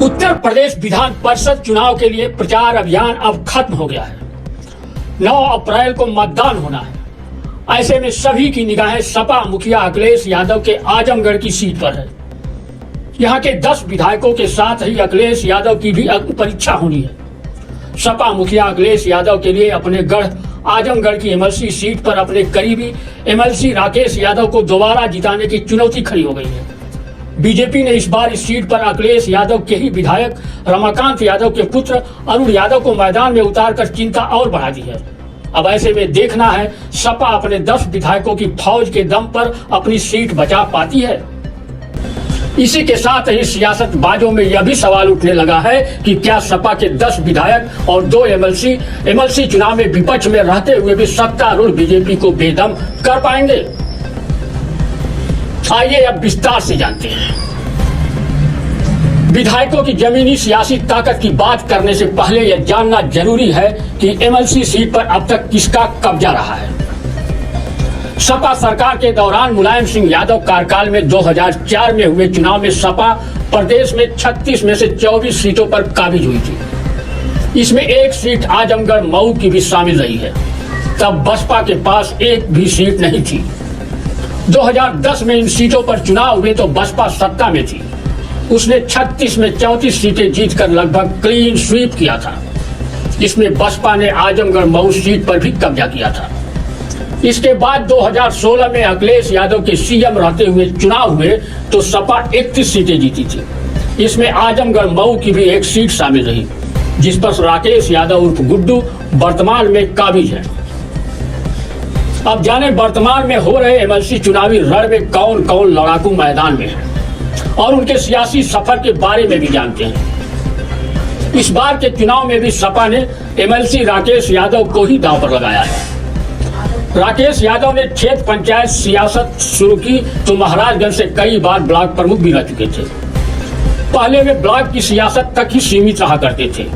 उत्तर प्रदेश विधान परिषद चुनाव के लिए प्रचार अभियान अब खत्म हो गया है। 9 अप्रैल को मतदान होना है। ऐसे में सभी की निगाहें सपा मुखिया अखिलेश यादव के आजमगढ़ की सीट पर है। यहाँ के 10 विधायकों के साथ ही अखिलेश यादव की भी परीक्षा होनी है। सपा मुखिया अखिलेश यादव के लिए अपने गढ़ आजमगढ़ की एमएलसी सीट पर अपने करीबी एमएलसी राकेश यादव को दोबारा जिताने की चुनौती खड़ी हो गई है। बीजेपी ने इस बार इस सीट पर अखिलेश यादव के ही विधायक रमाकांत यादव के पुत्र अरुण यादव को मैदान में उतारकर चिंता और बढ़ा दी है। अब ऐसे में देखना है सपा अपने 10 विधायकों की फौज के दम पर अपनी सीट बचा पाती है। इसी के साथ ही सियासतबाजों में यह भी सवाल उठने लगा है कि क्या सपा के 10 विधायक और 2 एमएलसी चुनाव में विपक्ष में रहते हुए भी सत्तारूढ़ बीजेपी को बेदम कर पाएंगे। आइए अब विस्तार से जानते हैं। विधायकों की जमीनी सियासी ताकत की बात करने से पहले यह जानना जरूरी है कि एमएलसी सीट पर अब तक किसका कब्जा रहा है। सपा सरकार के दौरान मुलायम सिंह यादव कार्यकाल में 2004 में हुए चुनाव में सपा प्रदेश में 36 में से 24 सीटों पर काबिज हुई थी। इसमें एक सीट आजमगढ़ मऊ की भी शामिल रही है। तब बसपा के पास एक भी सीट नहीं थी। 2010 में इन सीटों पर चुनाव हुए तो बसपा सत्ता में थी। उसने 36 में 34 सीटें जीतकर लगभग क्लीन स्वीप किया था। इसमें बसपा ने आजमगढ़ मऊ सीट पर भी कब्जा किया था। इसके बाद 2016 में अखिलेश यादव के सीएम रहते हुए चुनाव हुए तो सपा 31 सीटें जीती थी। इसमें आजमगढ़ मऊ की भी एक सीट शामिल रही, जिस पर राकेश यादव उर्फ गुड्डू वर्तमान में काबिज है। अब जाने वर्तमान में हो रहे एमएलसी चुनावी रण में कौन कौन लड़ाकू मैदान में है और उनके सियासी सफर के बारे में भी जानते हैं। इस बार के चुनाव में भी सपा ने एमएलसी राकेश यादव को ही दांव पर लगाया है। राकेश यादव ने क्षेत्र पंचायत सियासत शुरू की तो महाराजगंज से कई बार ब्लॉक प्रमुख भी रह चुके थे। पहले वे ब्लॉक की सियासत तक ही सीमित रहा करते थे।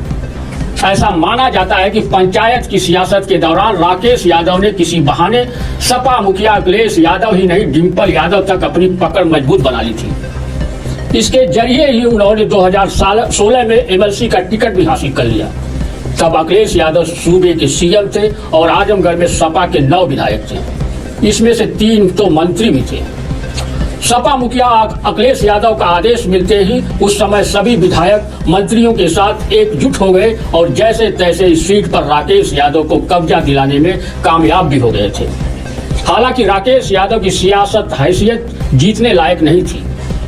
ऐसा माना जाता है कि पंचायत की सियासत के दौरान राकेश यादव ने किसी बहाने सपा मुखिया अखिलेश यादव ही नहीं डिम्पल यादव तक अपनी पकड़ मजबूत बना ली थी। इसके जरिए ही उन्होंने 2016 में एमएलसी का टिकट भी हासिल कर लिया। तब अखिलेश यादव सूबे के सीएम थे और आजमगढ़ में सपा के 9 विधायक थे। इसमें से 3 तो मंत्री भी थे। सपा मुखिया अखिलेश यादव का आदेश मिलते ही उस समय सभी विधायक मंत्रियों के साथ एकजुट हो गए और जैसे तैसे इस सीट पर राकेश यादव को कब्जा दिलाने में कामयाब भी हो गए थे। हालांकि राकेश यादव की सियासत हैसियत जीतने लायक नहीं थी।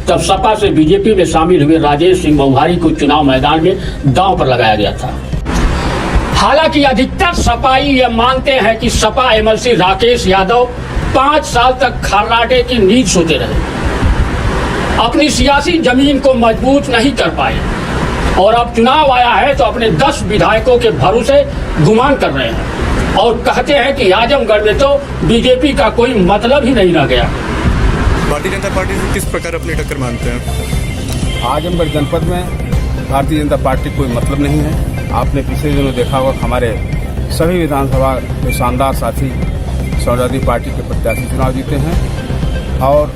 तब सपा से बीजेपी में शामिल हुए राजेश सिंह मौहारी को चुनाव मैदान में दांव पर लगाया गया था। हालांकि अधिकतर सपाई यह मानते हैं कि सपा एमएलसी राकेश यादव 5 साल तक खर्राटे की नींद सोते रहे, अपनी सियासी जमीन को मजबूत नहीं कर पाए और अब चुनाव आया है तो अपने 10 विधायकों के भरोसे गुमान कर रहे हैं और कहते हैं कि आजमगढ़ में तो बीजेपी का कोई मतलब ही नहीं रह गया। भारतीय जनता पार्टी से किस प्रकार अपनी टक्कर मानते हैं? आजमगढ़ जनपद में भारतीय जनता पार्टी कोई मतलब नहीं है। आपने पिछले दिनों देखा होगा हमारे सभी विधानसभा के शानदार साथी समाजवादी पार्टी के प्रत्याशी चुनाव जीते हैं और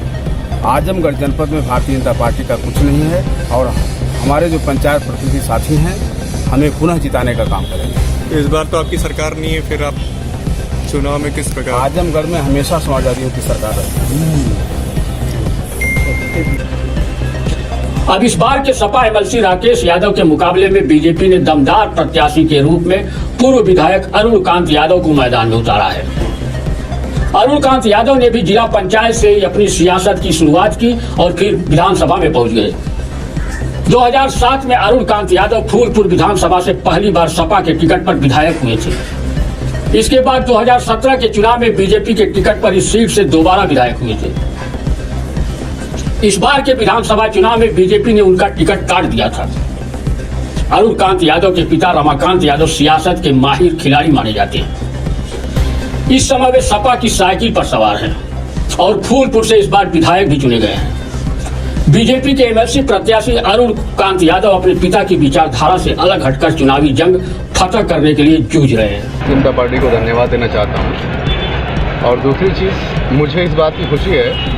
आजमगढ़ जनपद में भारतीय जनता पार्टी का कुछ नहीं है और हमारे जो पंचायत प्रतिनिधि साथी हैं हमें पुनः जिताने का काम करेंगे। इस बार तो आपकी सरकार नहीं है, फिर आप चुनाव में किस प्रकार? आजमगढ़ में हमेशा समाजवादियों की सरकार है। अब इस बार के सपा एमएलसी राकेश यादव के मुकाबले में बीजेपी ने दमदार प्रत्याशी के रूप में पूर्व विधायक अरुणकांत यादव को मैदान में उतारा है। अरुणकांत यादव ने भी जिला पंचायत से ही अपनी सियासत की शुरुआत की और फिर विधानसभा में पहुंच गए। 2007 में अरुणकांत यादव फूलपुर विधानसभा से पहली बार सपा के टिकट पर विधायक हुए थे। इसके बाद 2017 के चुनाव में बीजेपी के टिकट पर इस सीट से दोबारा विधायक हुए थे। इस बार के विधानसभा चुनाव में बीजेपी ने उनका टिकट काट दिया था। अरुणकांत यादव के पिता रमाकांत यादव सियासत के माहिर खिलाड़ी माने जाते हैं। इस समय वे सपा की साइकिल पर सवार हैं और फूलपुर से इस बार विधायक भी चुने गए हैं। बीजेपी के एमएलसी प्रत्याशी अरुणकांत यादव अपने पिता की विचारधारा से अलग हटकर चुनावी जंग फतह करने के लिए जूझ रहे हैं। जनता पार्टी को धन्यवाद देना चाहता हूँ और दूसरी चीज़ मुझे इस बात की खुशी है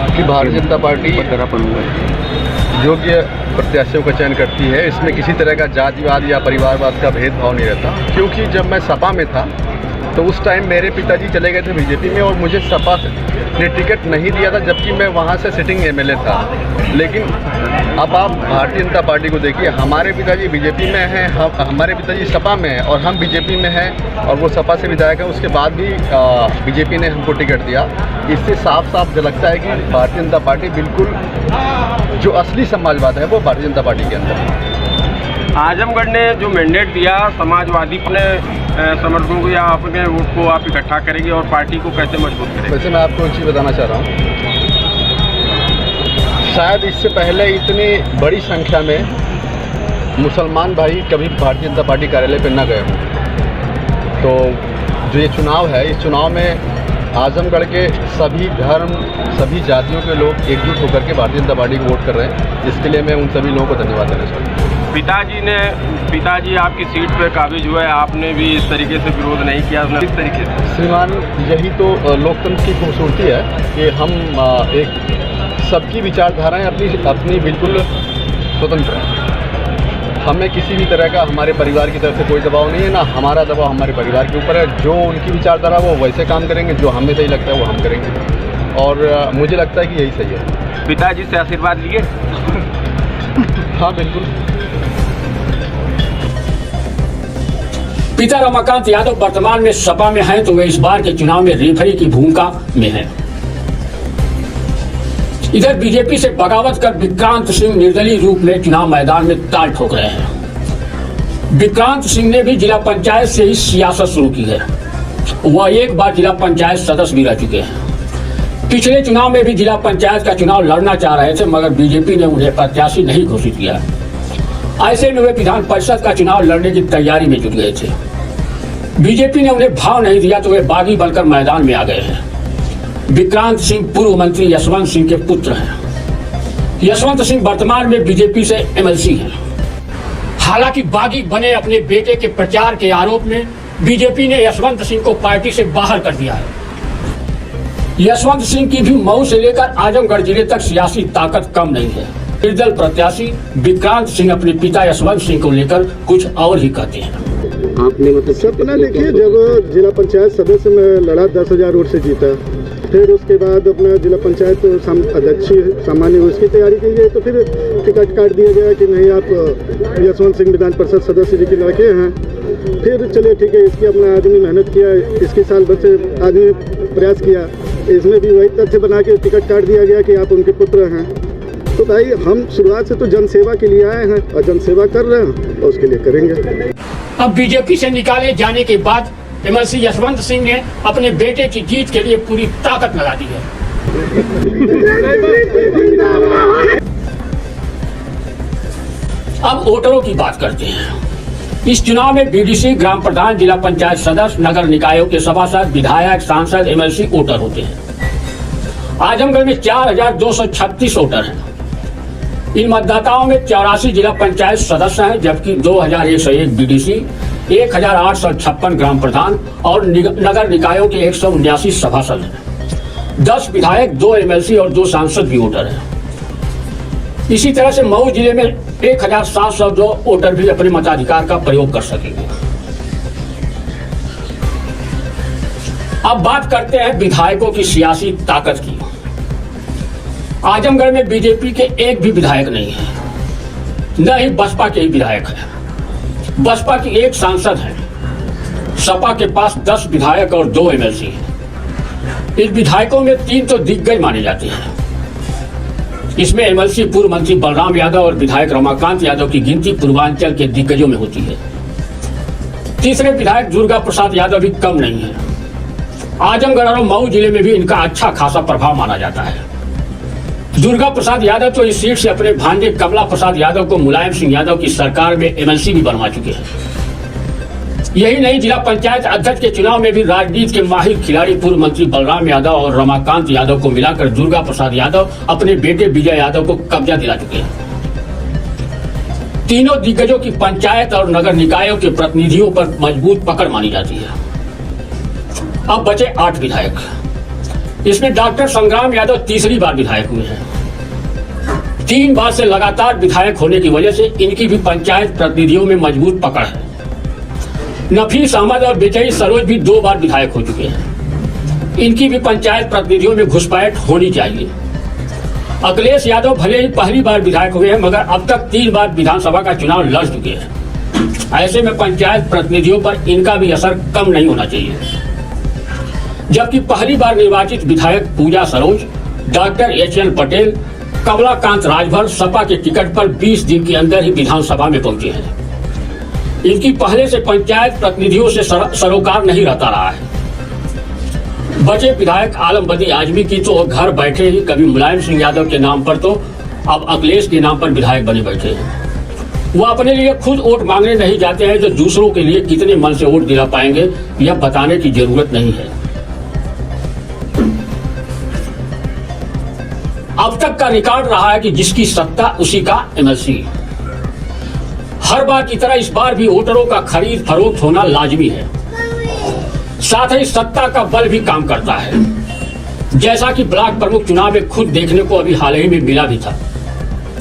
कि भारतीय जनता पार्टी योग्य प्रत्याशियों का चयन करती है। इसमें किसी तरह का जातिवाद या परिवारवाद का भेदभाव नहीं रहता, क्योंकि जब मैं सपा में था तो उस टाइम मेरे पिताजी चले गए थे बीजेपी में और मुझे सपा ने टिकट नहीं दिया था, जबकि मैं वहाँ से सिटिंग एमएलए था। लेकिन अब आप भारतीय जनता पार्टी को देखिए, हमारे पिताजी बीजेपी में हैं, हमारे पिताजी सपा में हैं और हम बीजेपी में हैं और वो सपा से विधायक हैं। उसके बाद भी बीजेपी ने हमको टिकट दिया। इससे साफ साफ झलकता है कि भारतीय जनता पार्टी बिल्कुल जो असली समाजवाद है वो भारतीय जनता पार्टी के अंदर है। आजमगढ़ ने जो मैंडेट दिया समाजवादी अपने समर्थकों को या अपने वोट को आप इकट्ठा करेंगे और पार्टी को कैसे मजबूत करेंगे? वैसे मैं आपको एक चीज़ बताना चाह रहा हूँ, शायद इससे पहले इतनी बड़ी संख्या में मुसलमान भाई कभी भारतीय जनता पार्टी कार्यालय पर न गए हों। तो जो ये चुनाव है, इस चुनाव में आजमगढ़ के सभी धर्म, सभी जातियों के लोग एकजुट होकर के भारतीय जनता पार्टी को वोट कर रहे हैं, जिसके लिए मैं उन सभी लोगों को धन्यवाद देना चाहता हूँ। पिताजी आपकी सीट पे काबिज हुए, आपने भी इस तरीके से विरोध नहीं किया, किस तरीके से? श्रीमान, यही तो लोकतंत्र की खूबसूरती है कि हम एक सबकी विचारधाराएं अपनी बिल्कुल स्वतंत्र हैं। हमें किसी भी तरह का हमारे परिवार की तरफ से कोई दबाव नहीं है, ना हमारा दबाव हमारे परिवार के ऊपर है। जो उनकी विचारधारा वो वैसे काम करेंगे, जो हमें सही लगता है वो हम करेंगे और मुझे लगता है कि यही सही है। पिताजी से आशीर्वाद लिए? हाँ बिल्कुल। पिता रमाकांत यादव वर्तमान में सपा में हैं, तो वे इस बार के चुनाव में रेफरी की भूमिका में हैं। इधर बीजेपी से बगावत कर विक्रांत सिंह निर्दलीय रूप में चुनाव मैदान में ताल ठोक रहे हैं। विक्रांत सिंह ने भी जिला पंचायत से ही सियासत शुरू की है। वह एक बार जिला पंचायत सदस्य भी रह चुके हैं। पिछले चुनाव में भी जिला पंचायत का चुनाव लड़ना चाह रहे थे, मगर बीजेपी ने उन्हें प्रत्याशी नहीं घोषित किया। ऐसे में वे विधान परिषद का चुनाव लड़ने की तैयारी में जुट गए थे। बीजेपी ने उन्हें भाव नहीं दिया तो वे बागी बनकर मैदान में आ गए हैं। विक्रांत सिंह पूर्व मंत्री यशवंत सिंह के पुत्र हैं। यशवंत सिंह वर्तमान में बीजेपी से एमएलसी हैं। हालांकि बागी बने अपने बेटे के प्रचार के आरोप में बीजेपी ने यशवंत सिंह को पार्टी से बाहर कर दिया है। यशवंत सिंह की भी मऊ से लेकर आजमगढ़ जिले तक सियासी ताकत कम नहीं है। निर्दल प्रत्याशी विक्रांत सिंह अपने पिता यशवंत सिंह को लेकर कुछ और ही कहते हैं। आपने मतलब सपना देखिए, जब जिला पंचायत सदस्य में लड़ा 10,000 वोट से जीता, फिर उसके बाद अपना जिला पंचायत अध्यक्ष सामान्य उसकी तैयारी की गई, तो फिर टिकट काट दिया गया कि नहीं आप यशवंत सिंह विधान परिषद सदस्य जी के लड़के हैं। फिर चलिए ठीक है, इसकी अपना आदमी मेहनत किया, 21 साल भर से आदमी प्रयास किया, इसमें भी वही तथ्य बना के टिकट काट दिया गया कि आप उनके पुत्र हैं। तो भाई हम शुरुआत से तो जनसेवा के लिए आए हैं और जनसेवा कर रहे हैं और उसके लिए करेंगे। अब बीजेपी से निकाले जाने के बाद एमएलसी यशवंत सिंह ने अपने बेटे की जीत के लिए पूरी ताकत लगा दी है। अब वोटरों की बात करते हैं। इस चुनाव में बीडीसी, ग्राम प्रधान, जिला पंचायत सदस्य, नगर निकायों के सभासद, विधायक, सांसद, एमएलसी वोटर होते हैं। आजमगढ़ में 4,236 वोटर हैं। इन मतदाताओं में 84 जिला पंचायत सदस्य हैं, जबकि 2,101 बीडीसी, 1,856 ग्राम प्रधान और नगर निकायों के 179 सभासद हैं। 10 विधायक, 2 एमएलसी और 2 सांसद भी वोटर हैं। इसी तरह से मऊ जिले में 1,702 वोटर भी अपने मताधिकार का प्रयोग कर सकेंगे। अब बात करते हैं विधायकों की सियासी ताकत की। आजमगढ़ में बीजेपी के एक भी विधायक नहीं है, न ही बसपा के ही विधायक है। बसपा की एक सांसद है। सपा के पास 10 विधायक और 2 एमएलसी हैं। इन विधायकों में 3 तो दिग्गज माने जाते हैं। इसमें एमएलसी पूर्व मंत्री बलराम यादव और विधायक रमाकांत यादव की गिनती पूर्वांचल के दिग्गजों में होती है। तीसरे विधायक दुर्गा प्रसाद यादव भी कम नहीं है। आजमगढ़ और मऊ जिले में भी इनका अच्छा खासा प्रभाव माना जाता है। दुर्गा प्रसाद यादव तो इस सीट से अपने भांजे कमला प्रसाद यादव को मुलायम सिंह यादव की सरकार में एमएलसी भी बनवा चुके हैं। यही नहीं, जिला पंचायत अध्यक्ष के चुनाव में भी राजनीति के माहिर खिलाड़ी पूर्व मंत्री बलराम यादव और रमाकांत यादव को मिलाकर दुर्गा प्रसाद यादव अपने बेटे विजय यादव को कब्जा दिला चुके हैं। तीनों दिग्गजों की पंचायत और नगर निकायों के प्रतिनिधियों पर मजबूत पकड़ मानी जाती है। अब बचे 8 विधायक। इसमें डॉक्टर संग्राम यादव तीसरी बार विधायक हुए हैं। 3 बार से लगातार विधायक होने की वजह से इनकी भी पंचायत प्रतिनिधियों में मजबूत पकड़ है। नफीस अहमद और बेचई सरोज भी 2 बार विधायक हो चुके हैं। इनकी भी पंचायत प्रतिनिधियों में घुसपैठ होनी चाहिए। अखिलेश यादव भले ही पहली बार विधायक हुए हैं, मगर अब तक 3 बार विधानसभा का चुनाव लड़ चुके हैं। ऐसे में पंचायत प्रतिनिधियों पर इनका भी असर कम नहीं होना चाहिए। जबकि पहली बार निर्वाचित विधायक पूजा सरोज, डॉक्टर HN पटेल, कमलाकांत राजभर सपा के टिकट पर 20 दिन के अंदर ही विधानसभा में पहुंचे हैं। इनकी पहले से पंचायत प्रतिनिधियों से सरोकार नहीं रहता रहा है। बचे विधायक आलमबदी आजमी की तो घर बैठे ही कभी मुलायम सिंह यादव के नाम पर तो अब अखिलेश के नाम पर विधायक बने बैठे हैं। वो अपने लिए खुद वोट मांगने नहीं जाते हैं, जो दूसरों के लिए कितने मन से वोट दिला पाएंगे यह बताने की जरूरत नहीं है। अब तक का रिकॉर्ड रहा है कि जिसकी सत्ता उसी का MLC। हर बार की तरह इस बार भी वोटरों का खरीद फरोख्त होना लाजमी है। साथ ही सत्ता का बल भी काम करता है, जैसा कि ब्लॉक प्रमुख चुनाव में खुद देखने को अभी हाल ही में मिला भी था।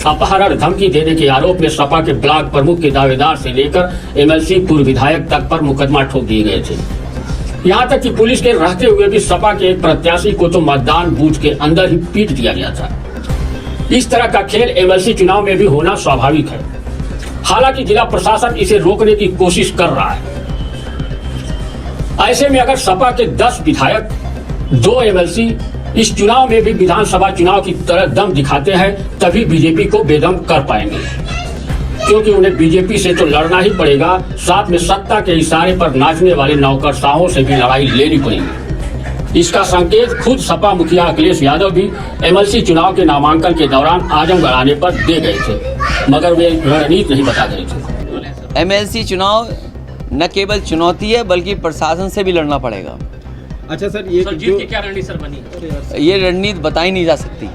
अपहरण, धमकी देने के आरोप में सपा के ब्लॉक प्रमुख के दावेदार से लेकर MLC पूर्व विधायक तक पर मुकदमा ठोक दिए गए थे। यहाँ तक कि पुलिस के रहते हुए भी सपा के एक प्रत्याशी को तो मतदान बूथ के अंदर ही पीट दिया गया था। इस तरह का खेल MLC चुनाव में भी होना स्वाभाविक है। हालांकि जिला प्रशासन इसे रोकने की कोशिश कर रहा है। ऐसे में अगर सपा के 10 विधायक, 2 MLC इस चुनाव में भी विधानसभा चुनाव की तरह दम दिखाते हैं, तभी बीजेपी को बेदम कर पाएंगे, क्योंकि उन्हें बीजेपी से तो लड़ना ही पड़ेगा, साथ में सत्ता के इशारे पर नाचने वाले नौकरशाहों से भी लड़ाई लेनी पड़ेगी। इसका संकेत खुद सपा मुखिया अखिलेश यादव भी MLC चुनाव के नामांकन के दौरान आजमगढ़ आने पर दे गए थे, मगर वे रणनीति नहीं बता गए थे। MLC चुनाव न केवल चुनौती है बल्कि प्रशासन से भी लड़ना पड़ेगा। अच्छा सर, ये जीत की क्या रणनीति सर बनी? ये रणनीति बताई नहीं जा सकती।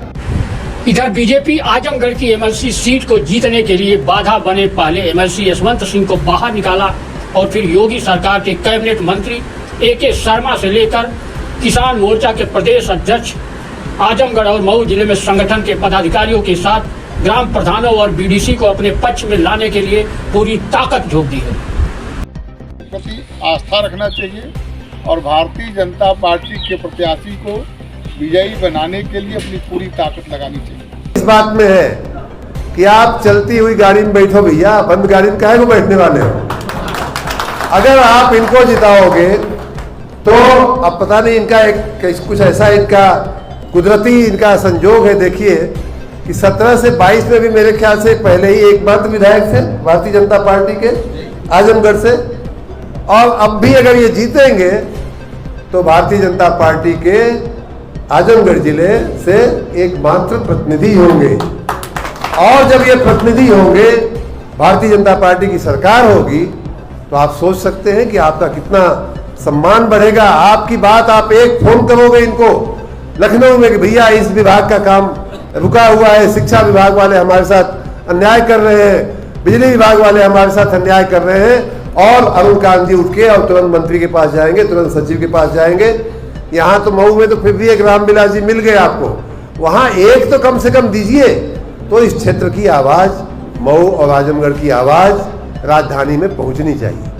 इधर बीजेपी आजमगढ़ की MLC सीट को जीतने के लिए बाधा बने पहले MLC यशवंत सिंह को बाहर निकाला और फिर योगी सरकार के कैबिनेट मंत्री AK शर्मा से लेकर किसान मोर्चा के प्रदेश अध्यक्ष, आजमगढ़ और मऊ जिले में संगठन के पदाधिकारियों के साथ ग्राम प्रधानों और BDC को अपने पक्ष में लाने के लिए पूरी ताकत झोंक दी है। प्रति आस्था रखना चाहिए और भारतीय जनता पार्टी के प्रत्याशी को विजयी बनाने के लिए अपनी पूरी ताकत लगानी चाहिए। इस बात में है कि आप चलती हुई गाड़ी में बैठो भैया, बंद गाड़ी में काहे को बैठने वाले हो? अगर आप इनको जिताओगे तो अब पता नहीं इनका एक कुछ ऐसा इनका कुदरती इनका संजोग है। देखिए कि 17 से 22 में भी मेरे ख्याल से पहले ही एक बार विधायक थे भारतीय जनता पार्टी के आजमगढ़ से, और अब भी अगर ये जीतेंगे तो भारतीय जनता पार्टी के आजमगढ़ जिले से एकमात्र प्रतिनिधि होंगे। और जब ये प्रतिनिधि होंगे, भारतीय जनता पार्टी की सरकार होगी, तो आप सोच सकते हैं कि आपका कितना सम्मान बढ़ेगा। आपकी बात आप एक फोन करोगे इनको लखनऊ में कि भैया इस विभाग का काम रुका हुआ है, शिक्षा विभाग वाले हमारे साथ अन्याय कर रहे हैं, बिजली विभाग वाले हमारे साथ अन्याय कर रहे हैं, और अरुण कांत जी उठ के और तुरंत मंत्री के पास जाएंगे, तुरंत सचिव के पास जाएंगे। यहाँ तो मऊ में तो फिर भी एक रामविलास जी मिल गए आपको, वहाँ एक तो कम से कम दीजिए। तो इस क्षेत्र की आवाज़, मऊ और आजमगढ़ की आवाज़ राजधानी में पहुँचनी चाहिए।